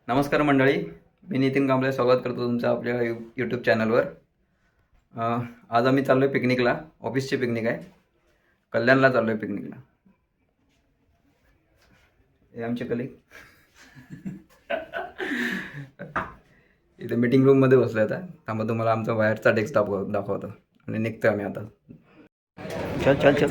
नमस्कार मंडळी, मी नितीन कांबळे स्वागत करतो तुमचं आपल्या यूट्यूब चॅनलवर. आज आम्ही चाललो आहे पिकनिकला. ऑफिसची पिकनिक आहे. कल्याणला चाललो आहे पिकनिकला. हे आमचे कलिग इथे मीटिंग रूममध्ये बसलो आता. थांबा, तुम्हाला आमचा बाहेरचा डेस्क दाखवतो आणि निघतो आम्ही आता. चल चल चल.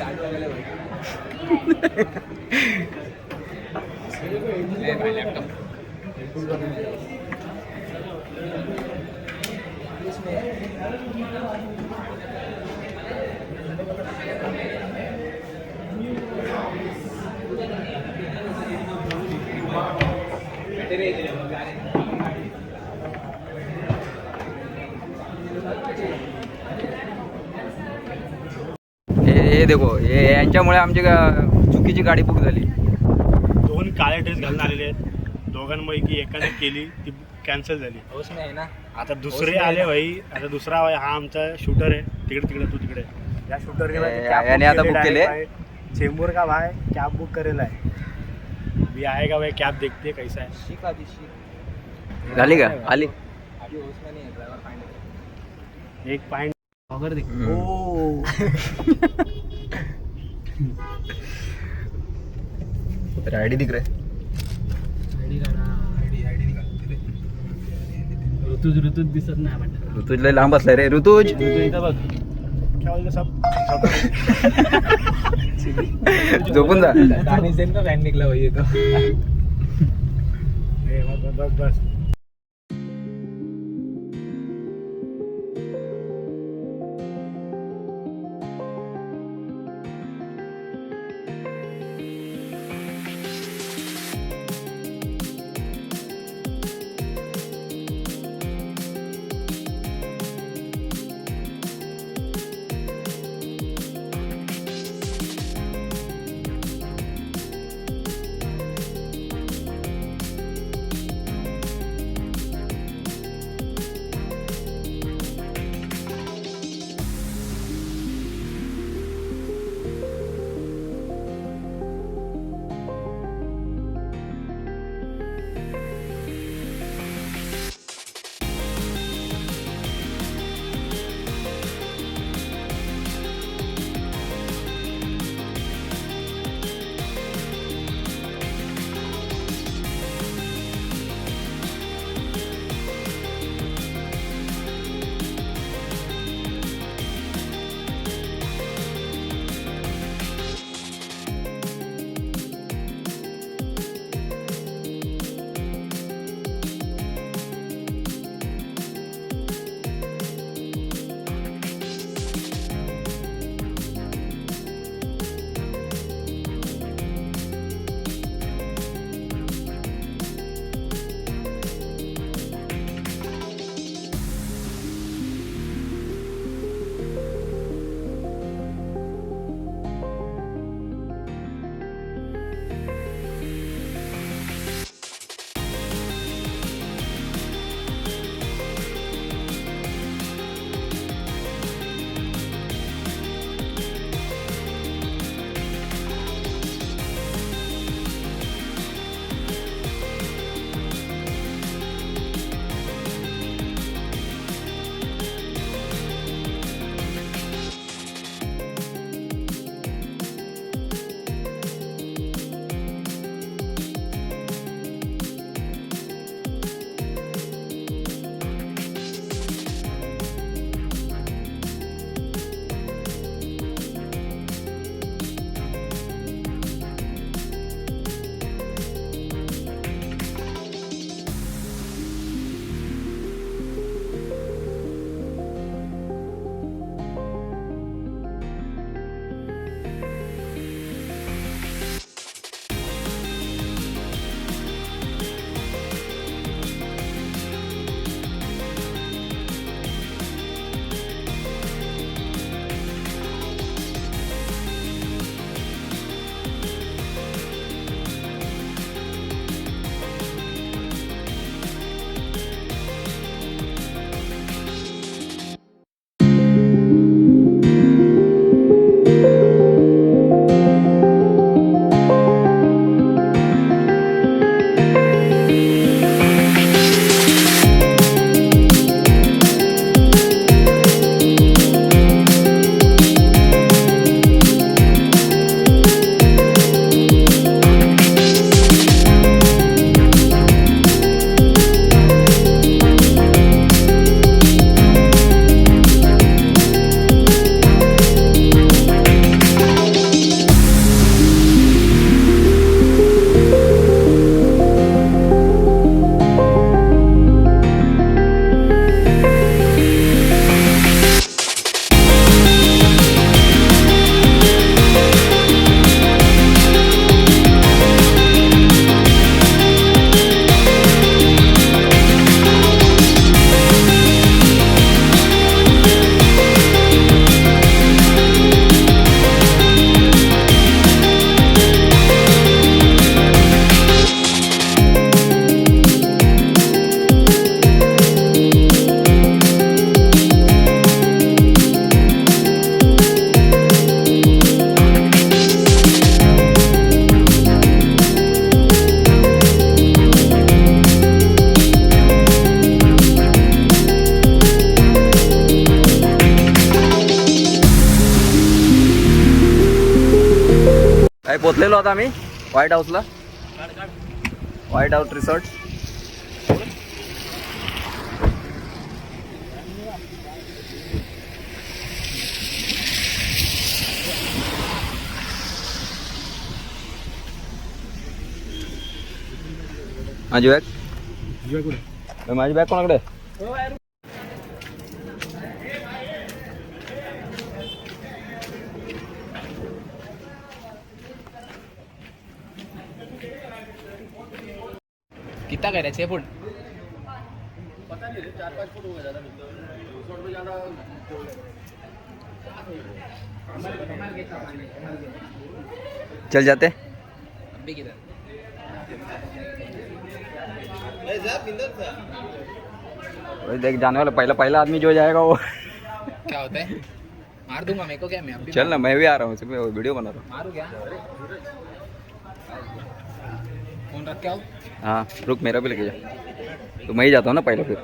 हे देखो, हे यांच्यामुळे आमची चुकीची गाडी बुक झाली. दोन काळे ड्रेस घालून आलेले आहेत. दोघांपैकी एकाने केली, ती कॅन्सल झाली. होश नाही ना. आता दुसरे आले भाई. आता दुसरा हा आमचा शूटर आहे. तिकडे तू तिकडे. या याने आता बुक केले. चेंबूर का भाई कॅब बुक करेल आहे. भी आएगा भाई, कॅब देखते कैसा है. शिक आधी शिक झाली का? आली. आधी होश नाही आहे. ड्रायव्हर फाइंड एक पॉइंट वगैरे देख. ओ आयडी दिख रहा है. आयडी काढा. ऋतुज दिसत नाही म्हणतात. ऋतुज लय लांब बसलाय रे. ऋतुज इथं बघ. क्या बोलतो सब झोपून जा. दानिश देन का व्हॅन निघला भाई येतो. बस पोचलेलो आता आम्ही व्हाईट हाऊसला. White House resort. माझी बॅग माझी बॅग कोणाकडे? कितना करायचे पण चल जाते. अभी किधर देख जाने वाला पहला आदमी जो जाएगा वो. क्या होता है? मार दूंगा मेरे को क्या, मैं अभी चल ना, मैं भी आ रहा हूँ, इसमें वीडियो बना रहा हूँ. मारू क्या? फोन रख के आओ. हाँ रुक, मेरा भी लेके जा. तो मैं ही जाता हूँ ना पहले फिर.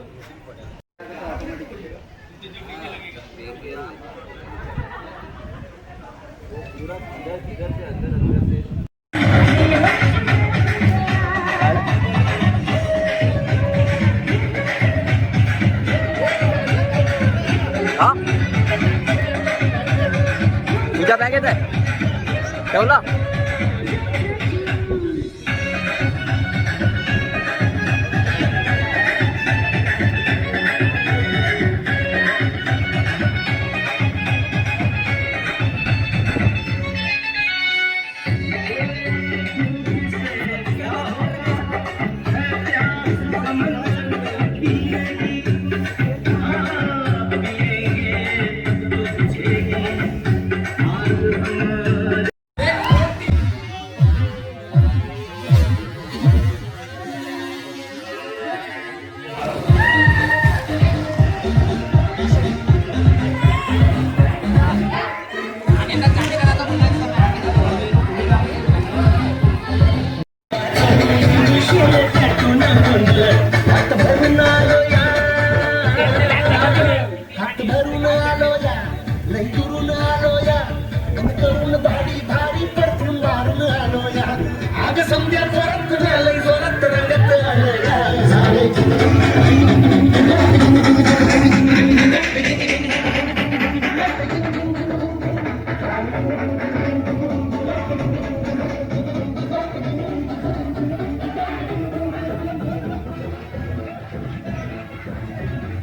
हाँ तुझा बॅग येत आहे ठेवला.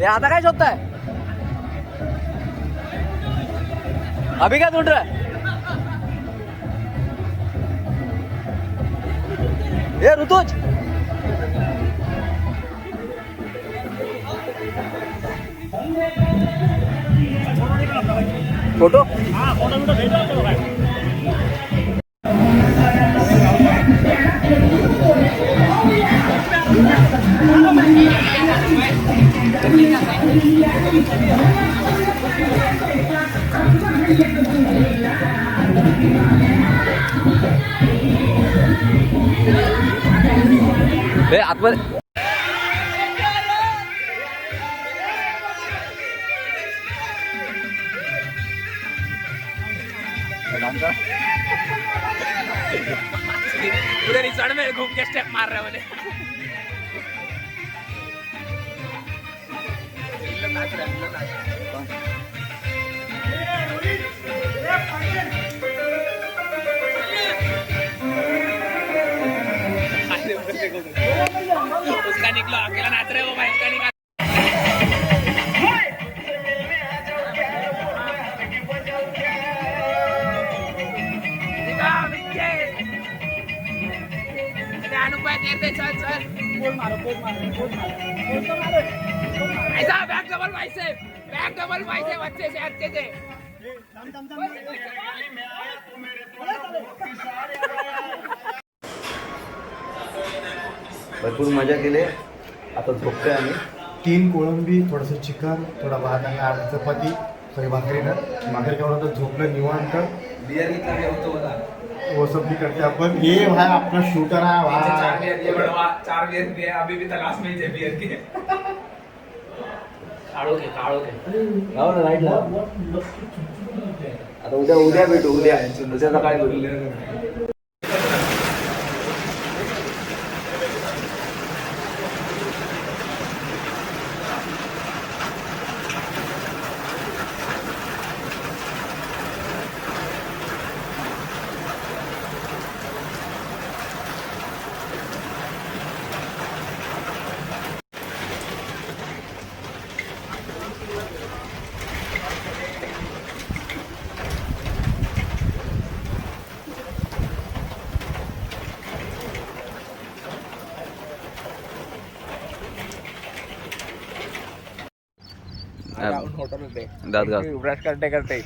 ये आता काय शोधताय? अभी क्या ढूंढ रहा है? ये ऋतुज फोटो. हा फोटो बिटो भेटतो काय. आतमध्ये पूरे रिसॉर्ट में घूम के स्टेप मार रहे बोले. उसका निकलो अकेला नाच रहे हो भाई. उसका निकाल. ऐसा बैक डबल बाइसेप अच्छे से. भरपूर मजा केली. आता झोपतोय आम्ही. 3 कोळंबी, थोडंसं चिकन, थोडा भात आणि अर्धी चपाती, सॉरी भाकरी केवढं तर झोपलं निवांत. बियर घेतला होतो मला. वो सब भी करते अपन. ये भाई अपना शूटर है भाई. 4 बियर भी है, अभी भी तलाश में ही है बियर की. काढो के जाऊ ना राईटला. आता उद्या भेटू. उद्या सकाळी भेटू. जाऊन होटल होते दात घास. ब्रश करते करते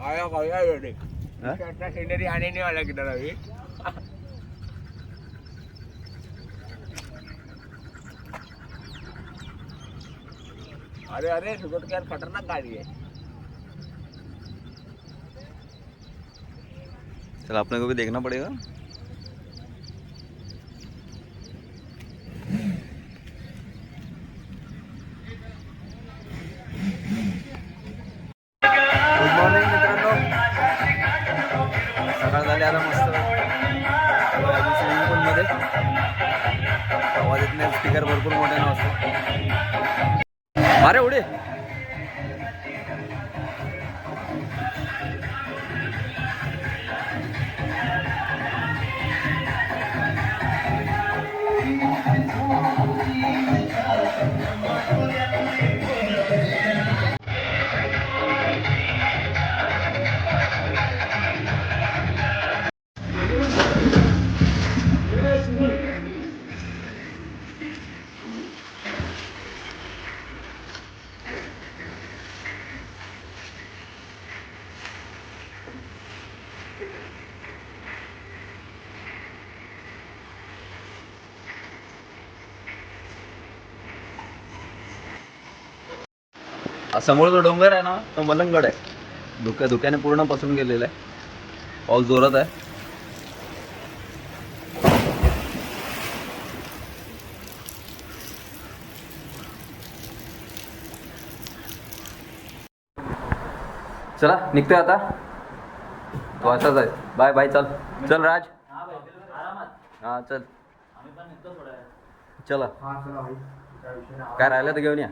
आया खाया रेडी हा? शर्टा सिनेरी आने नहीं वाला किधर अभी अरे अरे सुगत के यार खतरनाक गाड़ी है चल अपने को भी देखना पड़ेगा. गुड मॉर्निंग मित्रांनो. सकाळ झाली आता मस्त स्विमिंग पूलमध्ये. आवाज येत नाही, स्पीकर भरपूर मोठ्यानं असतो. अरे उडे. समोर जो डोंगर आहे ना तो मलंगड आहे. धुक्याने पूर्ण पसरून गेलेला आहे. पाऊस जोरात आहे. चला निघतोय आता. तो असाच आहे. Bye bye. चल चल राज. हा चल चला. हा चला भाई काय विषय नाही. काय राहिलं तर घेऊन या.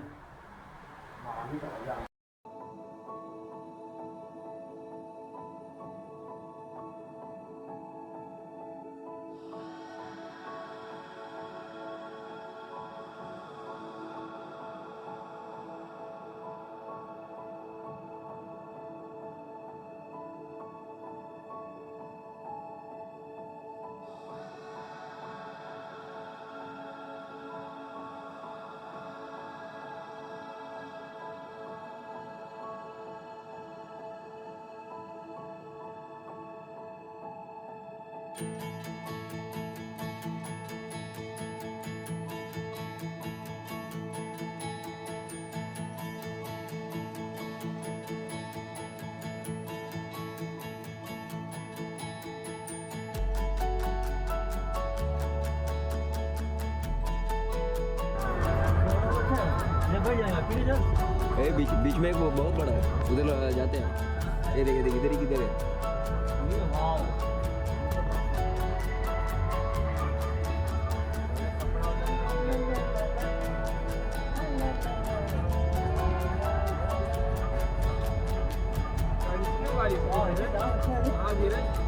ए, बीच में एक बहुत बड़ा है, उधर जाते हैं. ये देख इधर ही किधर है. हाँ धीरे